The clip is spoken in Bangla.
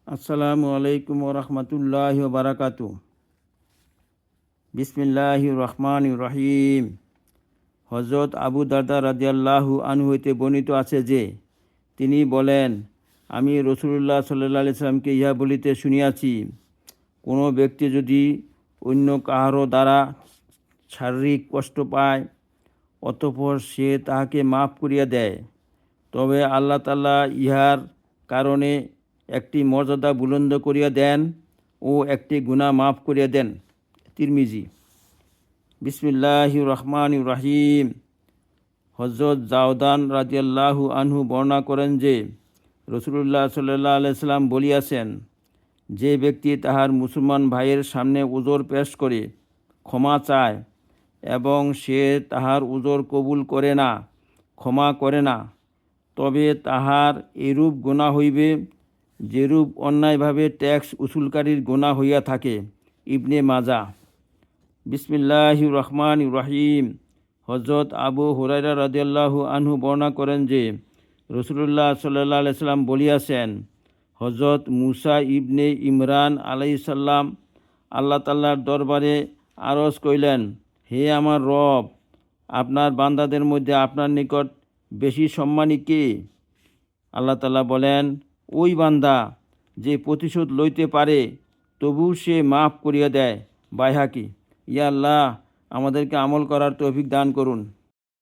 আসসালামু আলাইকুম ওরহমতুল্লাহি ওবারাকাতু। বিসমিল্লাহির রহমানির রহিম। হযরত আবু দারদা রাদিয়াল্লাহু আনহু হইতে বর্ণিত আছে যে তিনি বলেন, আমি রাসূলুল্লাহ সাল্লাল্লাহু আলাইহি সাল্লামকে ইহা বলিতে শুনিয়াছি, কোনো ব্যক্তি যদি অন্য কাহারও দ্বারা শারীরিক কষ্ট পায় অতঃপর সে তাহাকে মাফ করিয়া দেয়, তবে আল্লাহ তাআলা ইহার কারণে একটি মর্যাদা বুলন্দ করিয়া দেন ও একটি গুনাহ মাফ করিয়া দেন। তিরমিজি। বিসমিল্লাহির রহমানির রহিম। হযরত জাওদান রাদিয়াল্লাহু আনহু বর্ণনা করেন যে রাসূলুল্লাহ সাল্লাল্লাহু আলাইহি সাল্লাম বলিয়াছেন, যে ব্যক্তি তাহার মুসলমান ভাইয়ের সামনে উযর পেশ করে ক্ষমা চায় এবং সে তাহার উযর কবুল করে না, ক্ষমা করে না, তবে তাহার এরূপ গুনাহ হইবে যেরূপ অন্যায়ভাবে ট্যাক্স উসুলকারীর গুনাহ হইয়া থাকে। ইবনে মাজাহ। বিসমিল্লাহির রহমানির রহিম। হযরত আবু হুরায়রা রাদিয়াল্লাহু আনহু বর্ণনা করেন যে রাসূলুল্লাহ সাল্লাল্লাহু আলাইহি সাল্লাম বলিয়াছেন, হযরত মুসা ইবনে ইমরান আলাইহিস সালাম আল্লাহ তাআলার দরবারে আরজ করিলেন, হে আমার রব, আপনার বান্দাদের মধ্যে আপনার নিকট বেশি সম্মানী কে? আল্লাহ তাআলা বলেন, ওই বান্দা যে প্রতিশোধ লইতে পারে তবু সে মাফ করিয়া দেয়। বাইহাকি। ইয়া আল্লাহ, আমাদেরকে আমল করার তৌফিক দান করুন।